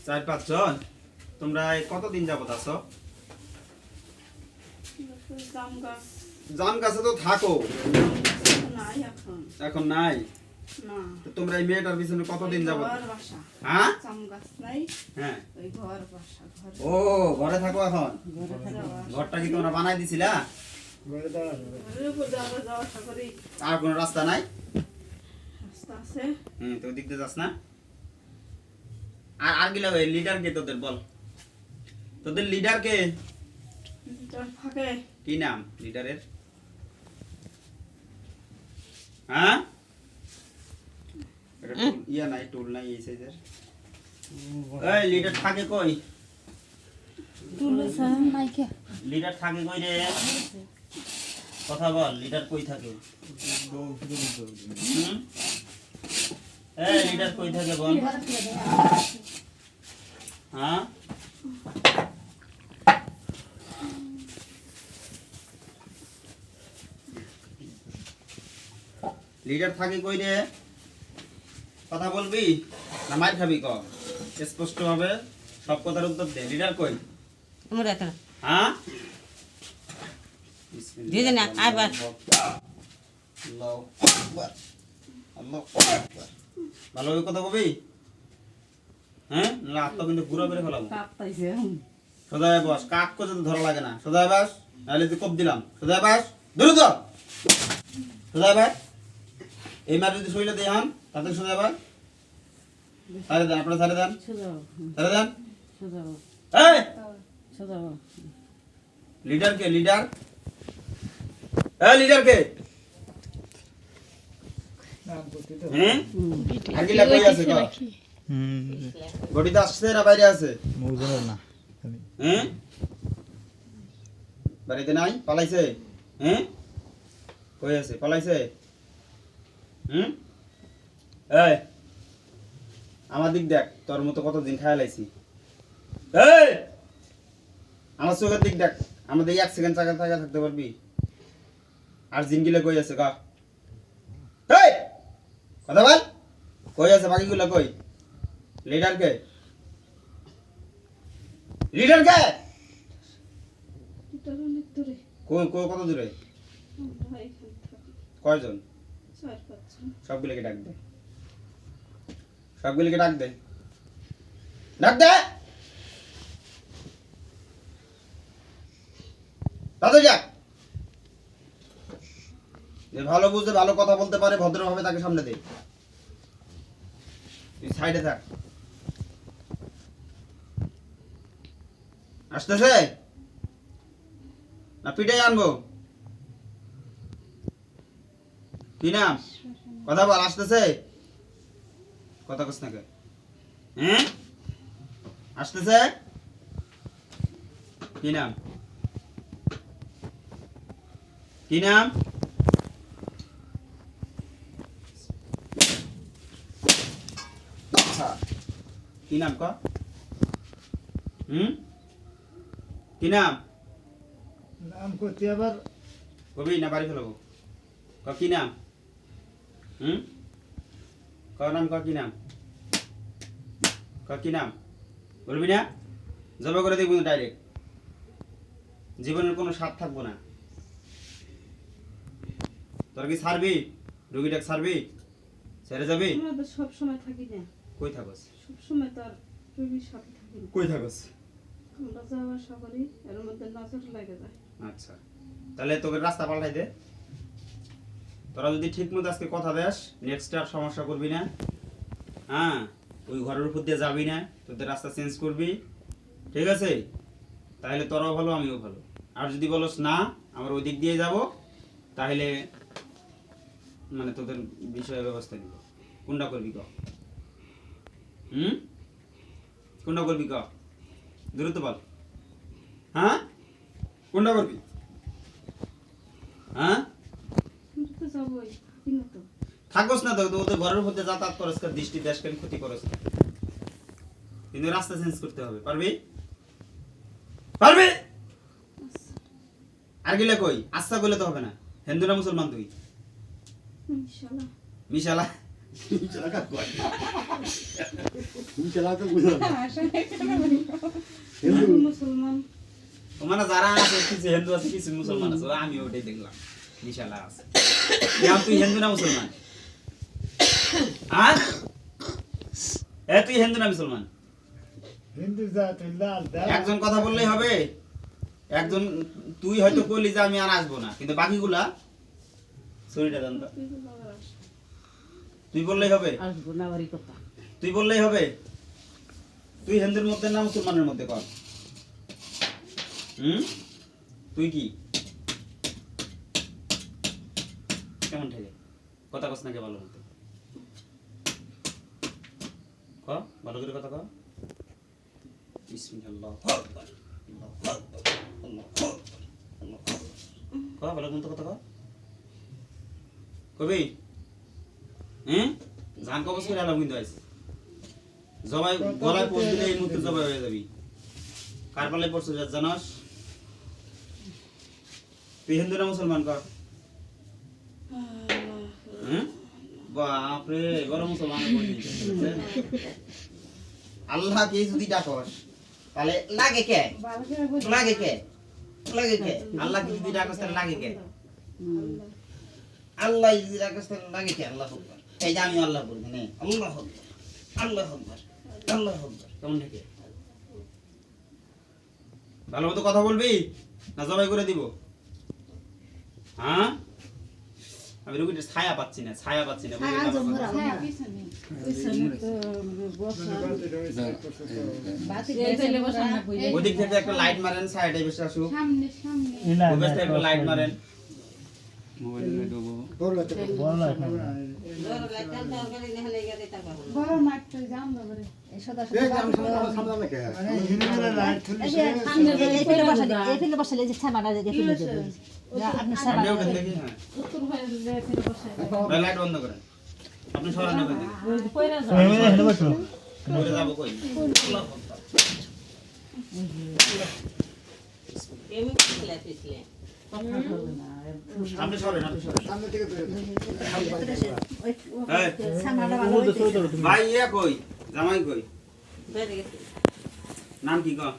4-5 জন। তোমরা কতদিন যাবত আছো? জাম গাছে তো থাকো, এখন নাই। তো তোমরা এই মেয়েটার পিছনে কতদিন যাবত? হ্যাঁ, হ্যাঁ, ও ঘরে থাকো এখন। ঘরটা কি তোমরা বানাই দিছিলা? আর কোনো রাস্তা নাই? তো ওদিক দিয়ে যাস না? আর গিলা লিডার কে তোদের? বল, তোদের লিডার কে? কি নাম লিডারের? হ্যাঁ, ইয়া নাই, টুল নাই এই সাইজের। এই লিডার থাকে কই? লিডার থাকে কই রে? কথা বল, লিডার কই থাকে? এই লিডার কই থাকে বল? হ্যাঁ, লিডার থাকে কই রে? কথা বলবি না মার খাবি? ক স্পষ্ট ভাবে সব কথার উত্তর দে। লিডার কই? হ্যাঁ, ভালোভাবে কথা কবি। হ্যাঁ, না তো কিন্তু ঘুরা বেড়ে ফেলাবো। সোজায় বস, কাক করে ধরা লাগে না। সোজায় বাস, নাহলে তুই কোপ দিলাম। সোজায় বাস, ধরে তো সোজায় বাস। এই মার যদি শরীরে দেয় হন তাদের সোজায় বাস। সারে দেন, আপনারা সারে দেন, সারে দেন। এই লিডার কে? লিডার, এই লিডার কে? হ্যাঁ, আগিলা কই আছে? গড়িতে আসছে না বাইরে আছে? না। হ্যাঁ, বাড়িতে নাই, পালাইছে? হ্যাঁ, কই আছে? পালাইছে? এই আমার দিক দেখ, তোর মতো কতদিন খায় লাইছি। এই আমার চোখের দিক দেখ, আমাদের 1 সেকেন্ড চাকা থাকা থাকতে পারবি? আর জিনগিলে কই আছে? কা এই কথা বল, কই আছে বাকিগুলো? কই লিডার কে? লিডার কে? কই কই কত দূরে? কয়জন? সবগুলোকে ডাক দে, সবগুলোকে ডাক দে, ডাক দে তাদের যাক। যে ভালো বুঝতে ভালো কথা বলতে পারে ভদ্রভাবে তাকে সামনে দে। তুই সাইডে থাক। আসতেছে না পিটাই আনবো? কি নাম? কথা বল। আসতেছে? কথা কস না কে? হ্যাঁ, আসতেছে? কি নাম? কি নাম? কি নাম? ক কি নাম? নাম করতে আবার কবি না বাড়ি ফেলবো? ক কি নাম? ক নাম? ক কি নাম? ক কি নাম? বলবি না? জবা করে দেখবো ডাইরেক্ট, জীবনের কোনো স্বাদ থাকবো না। তোর কি ছাড়বি? রুগীটাকে ছাড়বি? ছেড়ে যাবি? সব সময় থাকি না। কই থাকস? সব সময় তার রোগীর সাথে থাকি না। কই থাকস? আমরা যাওয়া আসা করি, এর মধ্যে নজর লেগে যায়। আচ্ছা, তাহলে তোকে রাস্তা পাল্টাই দে। তোরা যদি ঠিক মতো আজকে কথা দেস, নেক্সট আর সমস্যা করবি না। হ্যাঁ, ওই ঘরের উপর দিয়ে যাবি না, তোদের রাস্তা চেঞ্জ করবি, ঠিক আছে? তাহলে তোরাও ভালো, আমিও ভালো। আর যদি বলস না আমরা ওই দিক দিয়ে যাব, তাহলে মানে তোদের বিষয়ে ব্যবস্থা নিব। কোনটা করবি ক? কোনটা করবি ক? দ্রুত বল। হ্যাঁ, কোনটা করবি? হ্যাঁ, তো যাবই, থাকি না তো। থাকস না তো, ওদের ঘরের মধ্যে যাতায়াত করস, দৃষ্টি দেশকে ক্ষতি করস, কিন্তু রাস্তা চেঞ্জ করতে হবে। পারবি? পারবি? আর গেলে কই? আচ্ছা বলে তো হবে না। হিন্দু না মুসলমান তুই? ইনশাআল্লাহ। মিশালা মুসলমান তোমার যারা আছে কিছু হিন্দু আছে কিছু মুসলমান আছে ওরা আমি ওটাই দেখলাম বিশালা আছে কেন তুই হিন্দু না মুসলমান আর তুই হিন্দু না মুসলমান হিন্দু জাত লাল দাও একজন কথা বললেই হবে একজন তুই হয়তো বললি যে আমি আর আসবো না কিন্তু বাকিগুলা শরীরটা জান তো তুই বললেই হবে আসবো না বাড়ি কথা তুই বললেই হবে তুই হিন্দুর মধ্যে না মুসলমানের মধ্যে কর তুই কি কেমন ঠেকে কথা কস নাকি ভালো মতো ক ভালো করে কথা ক বিসমিল্লাহ ক ভালো মতো কথা ক কবি জান কবজ করে আলাম কিন্তু আইস জবাই গলায় পড়ে দিলে এই মুহূর্তে জবাই হয়ে যাবি কার পালে পড়ছে জানাস তুই হিন্দু না মুসলমান কর বাপরে বড় মুসলমান আল্লাহ কে যদি ডাকস তাহলে লাগে কে লাগে কে লাগে কে আল্লাহ কে যদি ডাকস তাহলে লাগে কে আল্লাহ যদি ডাকস তাহলে লাগে কে আল্লাহ আকবার এই যে আমি আল্লাহ বলবো না আল্লাহ আকবার আল্লাহ আকবার আল্লাহ আকবার কেমন থাকে ভালো মতো কথা বলবি না জবাই করে দিব হ্যাঁ আমি রুগীটা ছায়া পাচ্ছি না ওদিক থেকে একটা লাইট মারেন সাইডে বসে আসুক একটা লাইট মারেন লাইট বন্ধ করেন আপনি সরান যাবো কই আপনি সরেন ভাই ইয়া কই জামাই কই নাম কি কো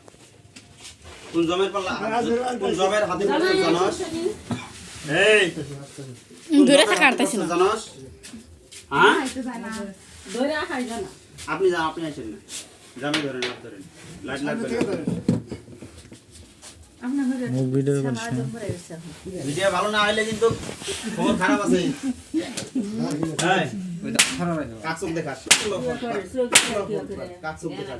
কোন জমের পাল্লা কোন জমের হাতে জানাস এই দূরে থাকা আরতাছি না জানাস হ্যাঁ ধরে আখাই জানা আপনি যা আপনি আসেন না জামাই ধরেন হাত ধরেন লাইট ধরেন মুখ ভিডিও ভিডিও ভালো না হইলে কিন্তু খবর খারাপ আছে হ্যাঁ ওইটা খারাপ আছে কাকসুক দেখাস কাকসুক দেখাস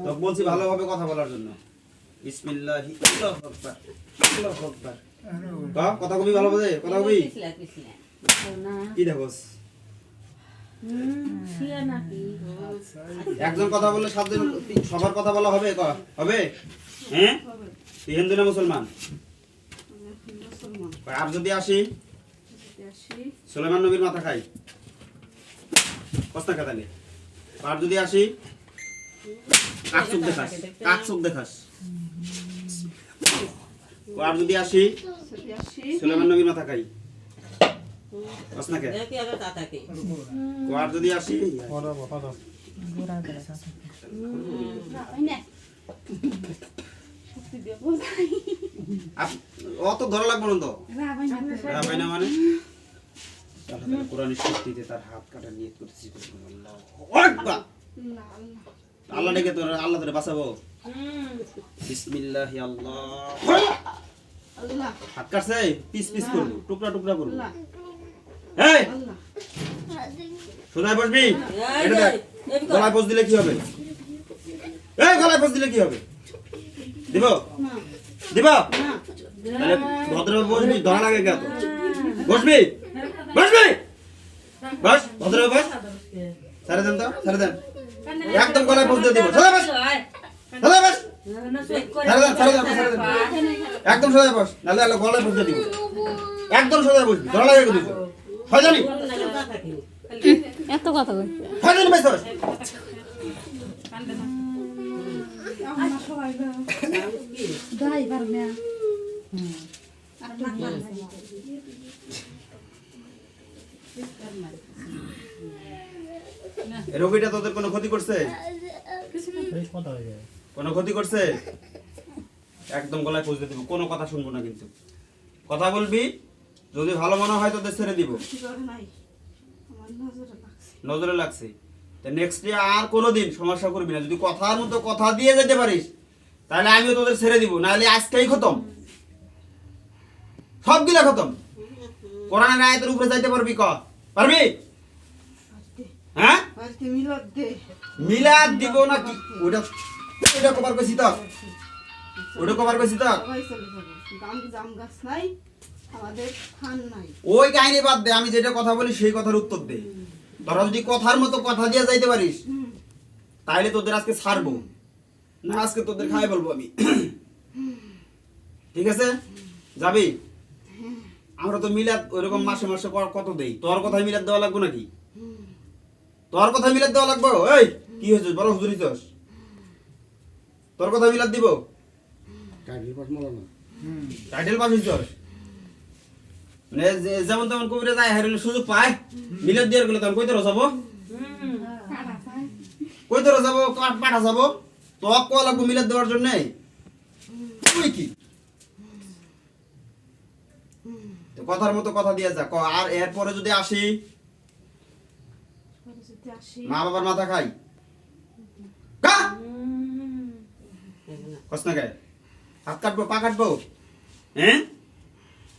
তো বলছি ভালোভাবে কথা বলার জন্য বিসমিল্লাহি আল্লাহু আকবার আল্লাহু আকবার কথা কবি ভালো বোঝে কথা কবি কি দেখোস একজন কথা বললে সবার কথা বলা হবে হবে হ্যাঁ তুই হিন্দু না মুসলমান আর যদি আসি সুলাইমান নবীর মাথা খাই কস্তা খাতালে আর যদি আসি কাকসুক দেখাস আর যদি আসি সুলাইমান নবীর মাথা খাই আর যদি আসি অত ধরা লাগবে না তো রাবাই না মানে কোরআনের শক্তিতে তার হাত কাটা নিয়ত করতেছি আল্লাহ ডেকে তোর আল্লাহ তোরে বাঁচাবো বিসমিল্লাহি আল্লাহ হাত কাটছে পিস পিস করবো টুকরা টুকরা করবো এই সোজায় বসবি এটা দেখ গলায় পোজ দিলে কি হবে এই গলায় পোজ দিলে কি হবে দিব দিব তাহলে ভদ্রভাবে বসবি ধরা লাগে কেন বসবি বসবি বস ভদ্রভাবে বস ছেড়ে দেন তো ছেড়ে দেন একদম গলায় পোজ দিয়ে দিব সোজা বস সোজা বস ছেড়ে দেন একদম সোজা বস নাহলে গলায় পোজ দিয়ে দিব একদম সোজা বসবি ধরা লাগে দিব হয় জানি এত কথা কই হয় জানি ভাই স্যার এই রোগীটা তোদের কোনো ক্ষতি করছে? এই কথা হয়ে যায় কোনো ক্ষতি করছে? একদম গলায় পৌঁছে দিব, কোনো কথা শুনবো না কিন্তু। কথা বলবি, যদি ভালো মনে হয় তোদের ছেড়ে দিব। কিছু করে নাই, আমার নজরে লাগছে। নজরে লাগছে, তা নেক্সট ডে আর কোনোদিন সমস্যা করবি না। যদি কথার মতো কথা দিয়ে যেতে পারিস তাহলে আমিও তোদের ছেড়ে দিব, নাহলে আজকেই খতম, সবগুলা খতম। কোরআনের আয়াতের উপরে যাইতে পারবি? পারবি? হ্যাঁ, আজকে মিলাদ দে। মিলাদ দিব না কি? ওটা ওটা কভার করছি তো, ওটা কভার করছি তো। সবাই চলে যাবো। জাম গাছ নাই, আমাদের খান নাই। ওই কাহিনী বাদ দে, আমি যেটা কথা বলি সেই কথার উত্তর দে। তোরা যদি কথার মতো কথা দিয়ে যাইতে পারিস তাহলে তোদের আজকে ছাড়বো না, আজকে তোদের খাই বলবো আমি। ঠিক আছে, যাবি? আমরা তো মিলাদ ওইরকম মাসে মাসে কত দেই, তোর কথাই মিলাদ দেওয়া লাগবে নাকি? তোর কথাই মিলাদ দেওয়া লাগবে? এই কি হয়েছিস, বড় হুজুর হইছস? তোর কথা মিলাদ দিব? টাইটেল পাস হইছস? মানে যেমন তেমন কবিরা যায় হারিলে সুযোগ পায় মিলাদ দিয়ে গেলে তখন কই তোরা যাবো? কই তোরা যাবো? পাঠা যাবো? তো কল লাগবো মিলাদ দেওয়ার জন্য? তুই কি তো কথার মতো কথা দিয়ে যা। আর এরপরে যদি আসি পরে যদি আসি, মা বাবার মাথা খাই কস না গায়ে হাত কাটবো, পা কাটবো? হ্যাঁ,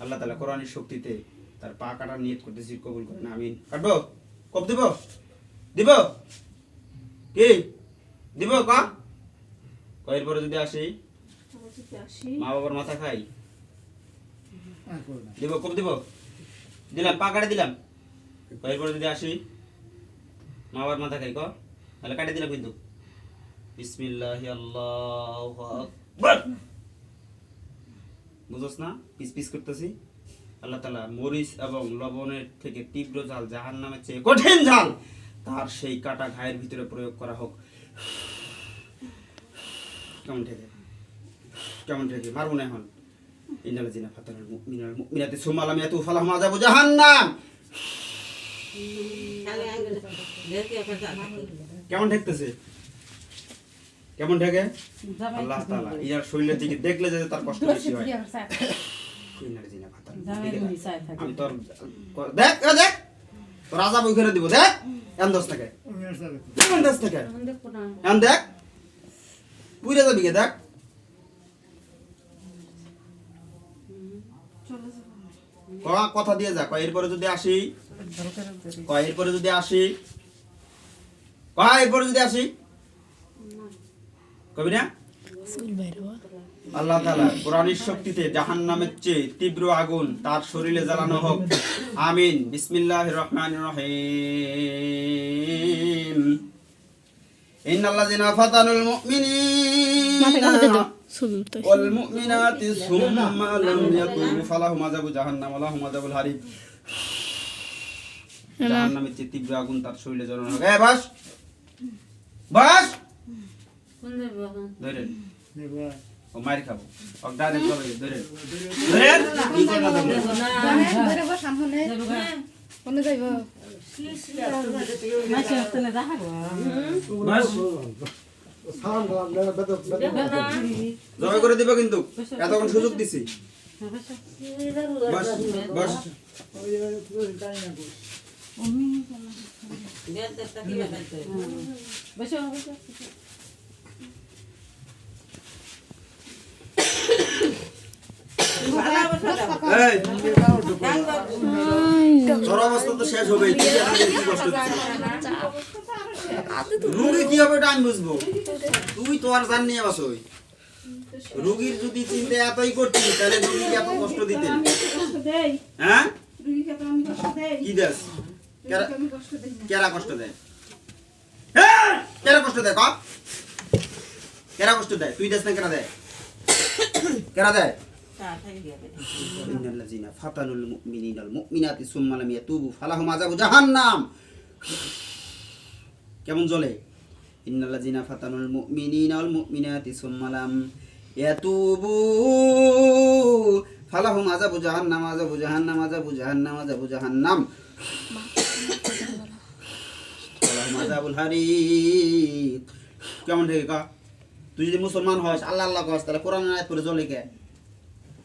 আল্লাহ তাআলা কোরআনের শক্তিতে তার পা কাটার নিয়ত করতেছি, কবুল করেন, আমিন। কাটবো? কব দিব? দিব কি দিব? কয়ের পরে যদি আসি পরে যদি আসি, মা বাবার মাথা খাই আর করো না দিব? কব দিব? দিলাম, পা কাটে দিলাম। কয়ের পরে যদি আসি মা বাবার মাথা খাই, তাহলে কাটে দিলাম কিন্তু। বিসমিল্লাহি আল্লাহু আকবার। বুঝছ না পিস পিস করতেছি? আল্লাহ তাআলা মরিচ এবং লবণের থেকে তীব্র ঝাল, জাহান্নামের চেয়ে কঠিন ঝাল তার সেই কাটা ঘায়ের ভিতরে প্রয়োগ করা হোক। কেমন ঠেকে? কেমন ঠেকে? মারবো না এখন। ইন্নাল জিনা ফাতানাল মুমিনাল মুমিনাতি সুম্মা লাম ইয়াতু ফালাহুম আযাবু জাহান্নাম। কেমন ঠেকতেছে? কেমন ঠেকে? আল্লাহ তাআলা ইয়ার শরীরের দিকে দেখলে যে তার কষ্ট বেশি হয়। ইন্নাল জিনা ফাতানাল। আমি তোর দেখ দেখ তোর আযাব ওইখানে দিব, দেখ এমন দোষ থাকে, এমন দোষ থাকে, এমন দেখ পুইরা যাবি কে? দেখ চলে যাবো আমি। কথা দিয়ে যা। এরপরে যদি আসি, এরপরে যদি আসি, এরপরে যদি আসি কবি না? আল্লাহ তাআলা কোরআনের শক্তিতে জাহান্নামের চেয়ে তীব্র আগুন তার শরীরে জ্বালানো হোক, আমিন। বিসমিল্লাহির রহমানির রহিম। ইন্নাল্লাযিনা ফাতানুল মুমিনিনা ওয়াল মুমিনাতি সুম্মা লাম ইয়াতুবু ফালাহুম আযাবু জাহান্নাম ওয়া লাহুম আযাবুল হারিক। জাহান্নামের চেয়ে তীব্র আগুন তার শরীরে জ্বালানো হোক। বাস বাস ধরেন ও মার খাবো, ও ডাইরেক্ট চলে ধরেন ধরেন কি করে না দেব ধরে বস সামনে কোনে যাইব বাস জবাই করে দিবা কিন্তু এতক্ষণ সুযোগ দিছি। বাস বাস এই তোর অবস্থা তো শেষ হবে, কি কষ্ট রুগী কি হবে এটা আমি বুঝবো, তুই তো আর জান নিয়ে বাস। রুগীর যদি চিন্তা এতই করতি তাহলে রুগীকে এত কষ্ট দিতেন? আমি একটু কষ্ট দেই, হ্যাঁ রুগীকে তো আমি কষ্ট দেই, কি দেস? রুগীকে আমি কষ্ট দেই না। কেরা কষ্ট দেয়? হ্যাঁ কেরা কষ্ট দেয়? কেরা কষ্ট দেয়? তুই দেস না কেরা দেয়? কেরা দেয়? ইন্নাল্লাযিনা ফাতানুল মুমিনিনাল মুমিনাতি সুম্মা লাম ইয়াতুবু ফালাহুম আযাবু জাহান্নাম। কেমন জ্বলে? ইন্নাল্লাযিনা ফাতানুল মুমিনিনাল মুমিনাতি সুম্মা লাম ইয়াতুবু ফালাহুম আযাবু জাহান্নাম আযাবু জাহান্নাম আযাবু জাহান্নাম আযাবু জাহান্নাম মাজাবুল হারি কেমন ঠিক কা তুই যদি মুসলমান হস আল্লাহ আল্লাহ কস তাহলে কোরআন আয়াত পড়ে জ্বলে কে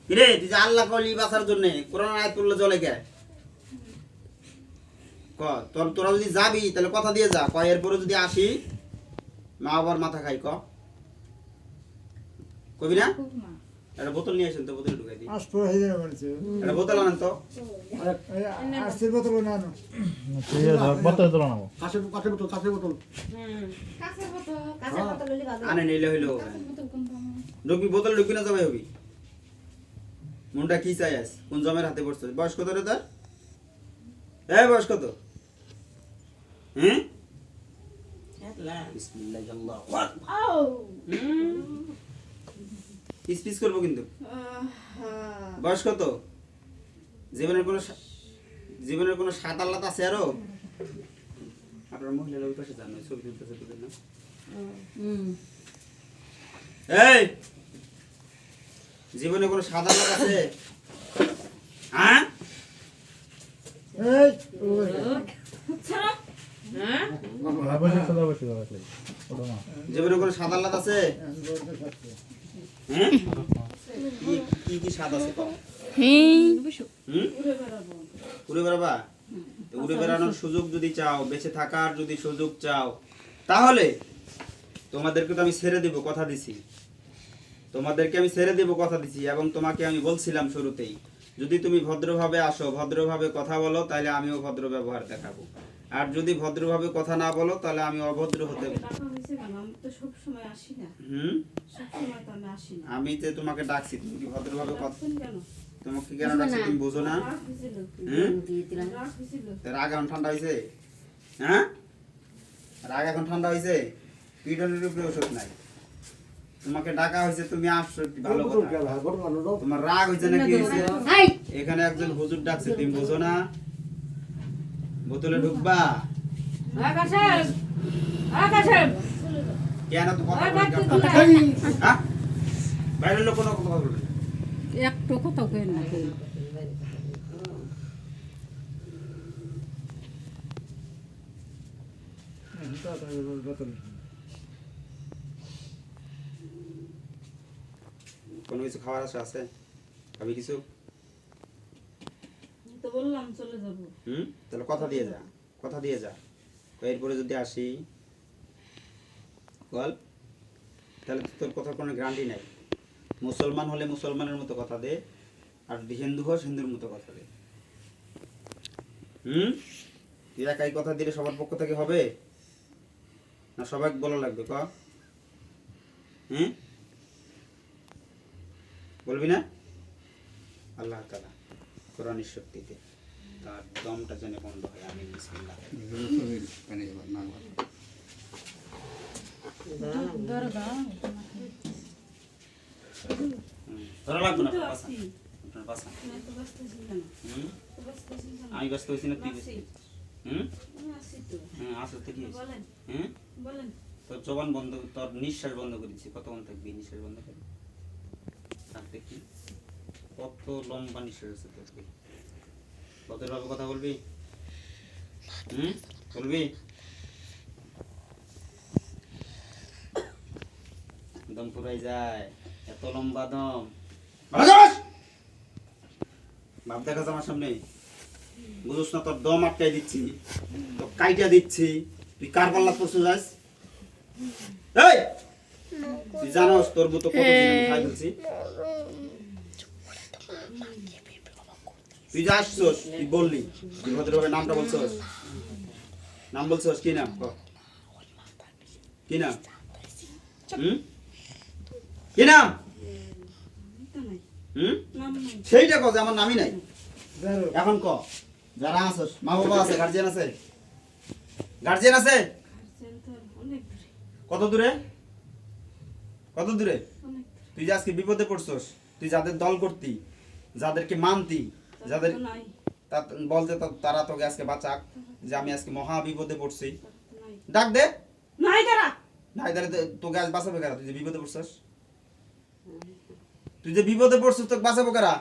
কিরে তুই যে আল্লাহ কলি বাঁচার জন্য কোরআন আয়াত পড়লে জ্বলে কে ক তোরা যদি যাবি তাহলে কথা দিয়ে যা কয় এরপরে যদি আসি মা আবার মাথা খাই কবি না একটা বোতল নিয়ে আসেন তো বোতল ঢুকাই দিই আজ পরে হয়ে যাবে একটা বোতল আনেন তো আসছে বোতল না আনো ঠিক আছে বতল তোলা নাও কাঁচের বোতল আনে নিলে হইলো ঢুকবি বোতল ঢুকবি না যাবে হবি মনটা কি চাই আস কোন জমের হাতে পড়ছে বয়স কত রে তার বয়স কত হ্যাঁ বিসমিল্লাহ আল্লাহু আকবার স্পিচ করবো কিন্তু বয়স কত জীবনের কোনো স্বাদ আল্লাহ আছে আরো আপনার মহিলার ওই পাশে যান ছবি তুলতেছে তুলেন না এই জীবনে কোনো স্বাদ আল্লাহ আছে হ্যাঁ এই বসে চলো বসে যাবে ওটা না জীবনে কোনো স্বাদ আল্লাহ আছে হ্যাঁ কি স্বাদ আছে কও উড়ে বেড়াবা তো উড়ে বেড়ানোর সুযোগ যদি চাও বেঁচে থাকার যদি সুযোগ চাও তাহলে তোমাদেরকে তো আমি ছেড়ে দেব কথা দিছি এবং তোমাকে আমি বলছিলাম শুরুতেই যদি তুমি ভদ্রভাবে আসো ভদ্রভাবে কথা বলো তাহলে আমিও ভদ্র ব্যবহার দেখাবো আর যদি ভদ্রভাবে কথা না বলো তাহলে আমি অভদ্র হতে আমি তো তোমাকে ডাকছি তুমি কি ভদ্রভাবে কথা তোমাকে কেন ডাকছি তুমি বুঝো না রাগ এখন ঠান্ডা হয়েছে হ্যাঁ রাগ এখন ঠান্ডা হয়েছে পিটনের উপরে ওষুধ নাই তোমাকে ডাকা হয়েছে তুমি আসছো ভালো কথা তোমার রাগ হয়েছে নাকি এখানে একজন হুজুর ডাকছে তুমি বুঝো না বোতলে ঢুকবা কেন তো কথা বলবে হ্যাঁ বাইরের লোক কোনো কথা বলবে একটু কথা কই না কোনো কিছু খাওয়ার আশা আছে খাবি কিছু তো বললাম চলে যাব তাহলে কথা দিয়ে যা তো এরপরে যদি আসি বল তাহলে তোর কথার কোনো গ্যারান্টি নাই মুসলমান হলে মুসলমানের মতো কথা দে আর যদি হিন্দু হস হিন্দুর মতো কথা দে তুই একাই কথা দিলে সবার পক্ষ থেকে হবে না সবাই বলা লাগবে ক বলবি না আল্লাহ তাআলা কোরআনের শক্তিতে তার দমটা যেন বন্ধ হয় আমি বিসমিল্লাহ ধরা লাগবে না আপনার বাসা আমি ব্যস্ত হয়েছি না তুই আসতে কি তোর জবান বন্ধ তোর নিঃশ্বাস বন্ধ করেছি কতক্ষণ থাকবি নিঃশ্বাস বন্ধ করে আর দেখি কত লম্বা নিঃশ্বাস আছে তোর ভদ্রভাবে কথা বলবি বলবি দম ফুরাই যায় এত লম্বা দম ভাব দেখা আমার সামনে বুঝোস না তোর দম আটকাই দিচ্ছি তোর কাইটা দিচ্ছি তুই কার পাল্লা পড়ছো যাস এই তুই জানোস তোর মতো কত খাই দিচ্ছি তুই যা আসছোস তুই বললি তুই ভদ্রভাবে নামটা বলছোস নাম বলছোস কি নাম কি নাম কি নাম সেইটা কো যে আমার নামই নাই এখন ক যারা আসোস মা বাবা আছে গার্জিয়ান আছে কত দূরে তুই যে আজকে বিপদে পড়ছস তুই যাদের দল করতি যাদেরকে মানতি যাদের বলতে তারা তোকে আজকে বাঁচাক যে আমি আজকে মহা বিপদে পড়ছি ডাক দে নাই তোকে আজ বাঁচাবে কারা তুই যে বিপদে পড়ছস তোকে বাঁচাবো কারা